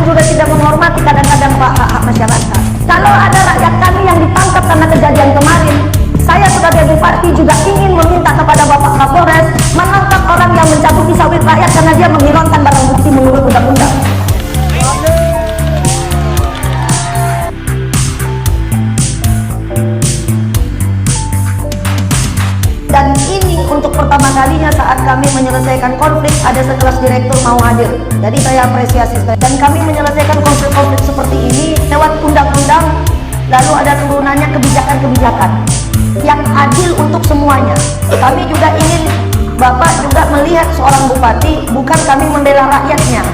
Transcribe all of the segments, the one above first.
juga tidak menghormati kadang-kadang Pak hak masyarakat. Kalau ada rakyat kami yang ditangkap karena kejadian kemarin, saya sebagai bupati juga ingin meminta kepada Bapak Kapolres menangkap orang yang mencabuti sawit rakyat karena dia menghilangkan barang bukti menurut undang-undang. Dan ini untuk pertama kalinya saat kami menyelesaikan konflik ada sekelas direktur mau hadir. Jadi saya apresiasi sekali. Dan kami menyelesaikan konflik-konflik seperti ini lewat undang-undang, lalu ada turunannya kebijakan-kebijakan yang adil untuk semuanya. Kami juga ingin Bapak juga melihat seorang bupati bukan kami membela rakyatnya,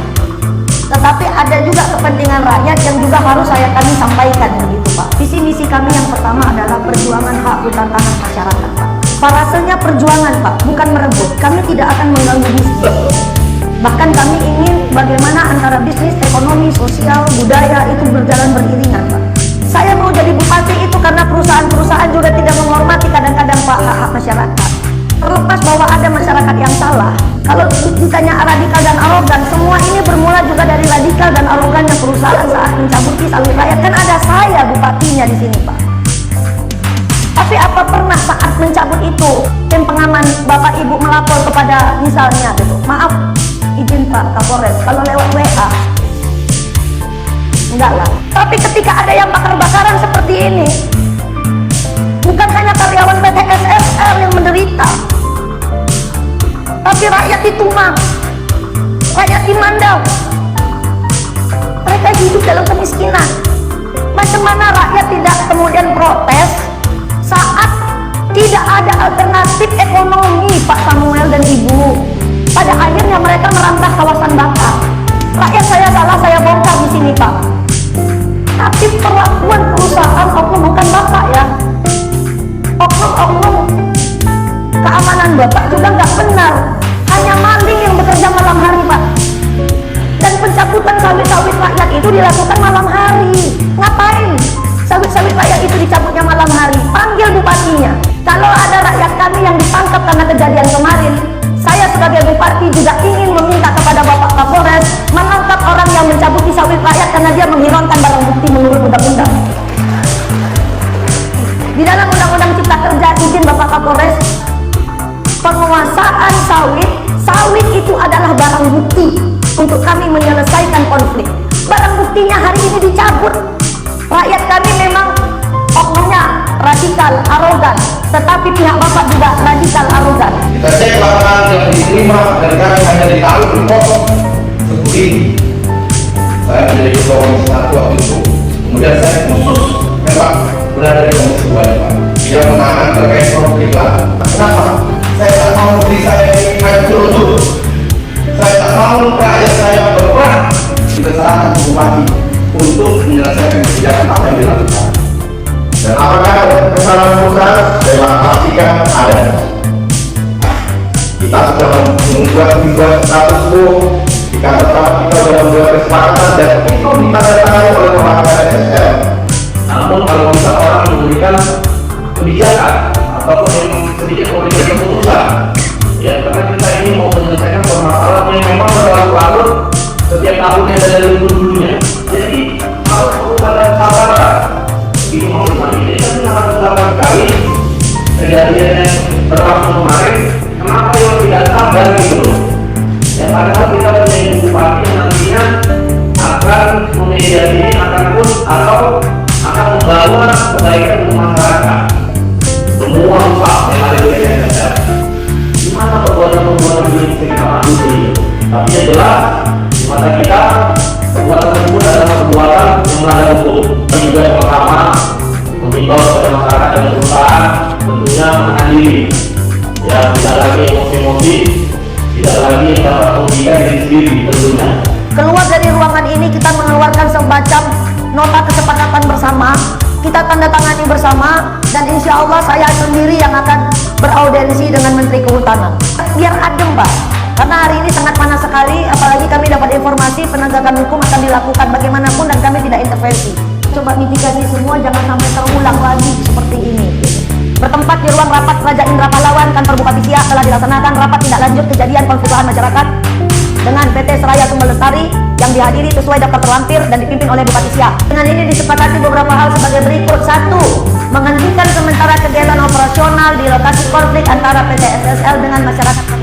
tetapi ada juga kepentingan rakyat yang juga harus kami sampaikan begitu Pak. Visi misi kami yang pertama adalah perjuangan hak hutan tanah masyarakat Pak. Parasenya perjuangan Pak, bukan merebut. Kami tidak akan mengganggu bisnis. Bahkan kami ingin bagaimana antara bisnis, ekonomi, sosial, budaya itu berjalan beriringan Pak. Saya mau jadi bupati itu karena perusahaan-perusahaan juga tidak menghormati kadang-kadang Pak hak masyarakat. Terlepas bahwa ada masyarakat yang salah, kalau ditanya radikal dan arogan, semua ini bermula juga dari radikal dan arogannya perusahaan saat mencabuti sawit rakyat. Kan ada saya bupatinya di sini Pak. Tapi apa pernah saat mencabut itu tim pengaman Bapak Ibu melapor kepada misalnya gitu, maaf izin Pak Kapolres kalau lewat WA? Enggak lah. Tapi ketika ada yang bakar-bakaran seperti ini, bukan hanya karyawan PT SSL yang menderita, tapi rakyat di Tumang, rakyat di Mandau, mereka hidup dalam kemiskinan. Macam mana rakyat tidak kemudian protes saat tidak ada alternatif ekonomi Pak Samuel dan Ibu? Pada akhirnya mereka merambah kawasan bakar. Rakyat saya salah, saya bongkar di sini Pak. Tapi perlakuan perusahaan oknum bukan Bapak ya. Oknum-oknum keamanan Bapak juga nggak benar. Hanya maling yang bekerja malam hari Pak. Dan pencabutan sawit-sawit rakyat itu dilakukan malam hari. Ngapain? Sawit-sawit rakyat itu dicabutnya malam hari. Panggil bupatinya. Kalau ada rakyat kami yang ditangkap karena kejadian kemarin, saya sebagai bupati juga ingin meminta kepada Bapak Kapolres menangkap orang yang mencabuti sawit rakyat karena dia menghilangkan barang bukti menurut undang-undang. Di dalam Undang-Undang Cipta Kerja izin Bapak Kapolres, penguasaan sawit itu adalah barang bukti untuk kami menyelesaikan konflik. Barang buktinya hari ini dicabut. Rakyat kami memang oknumnya radikal, arogan, tetapi pihak Bapak juga radikal, arogan. Kita cek laporan yang diterima dan kami hanya ditaruh di pos seperti ini. Saya menjadi ketua komisi 1 waktu itu. Kemudian saya khusus memang berada di komisi 2 Pak. Dia menangani terkait konflik lah. Kenapa? Saya tak mau negeri saya ini hancur terus. Saya tak mau rakyat saya berperang di kesalahan bupati untuk menyelesaikan kebijakan apa yang dilakukan. Dan apakah ada kesalahan besar? Saya pastikan ada. Kita sudah membuat status quo, dikatakan kita sudah membuat kesepakatan dan itu ditandatangani oleh lembaga SSL. Namun kalau bisa orang memberikan kebijakan ataupun yang sedikit memberikan keputusan, ya karena kita ini mau menyelesaikan permasalahan yang memang berlarut-larut setiap tahunnya dan dulu-dulunya. Jadi kalau ada sabaran, ini mau ini kan sangat besar sekali kejadian yang berlangsung kemarin. Kenapa yang tidak sabar gitu? Ya padahal kita punya bupati yang nantinya akan memediasi akan pun atau akan membawa kebaikan untuk masyarakat. Semua upah yang ada di Indonesia. Gimana perbuatan-perbuatan ini kita lakukan? Tapi yang jelas di mata kita perbuatan tersebut adalah perbuatan yang melanggar hukum. Dan juga yang pertama mengimbau kepada masyarakat dan perusahaan tentunya menghadiri. Ya tidak lagi emosi-emosi, tidak lagi dapat merugikan diri sendiri tentunya. Keluar dari ruangan ini kita mengeluarkan semacam nota kesepakatan bersama, kita tanda tangani bersama, dan insya Allah saya sendiri yang akan beraudiensi dengan Menteri Kehutanan. Biar adem Pak, karena hari ini sangat panas sekali, apalagi kami dapat informasi penegakan hukum akan dilakukan bagaimanapun dan kami tidak intervensi. Coba mitigasi semua, jangan sampai terulang lagi seperti ini. Bertempat di ruang rapat Raja Indra Pahlawan, kantor Bupati Siak telah dilaksanakan rapat tindak lanjut kejadian konflik lahan masyarakat dengan PT Seraya Sumber Lestari yang dihadiri sesuai daftar terlampir dan dipimpin oleh Bupati Siak. Dengan ini disepakati beberapa hal sebagai berikut. 1. Menghentikan sementara kegiatan operasional di lokasi konflik antara PT SSL dengan masyarakat.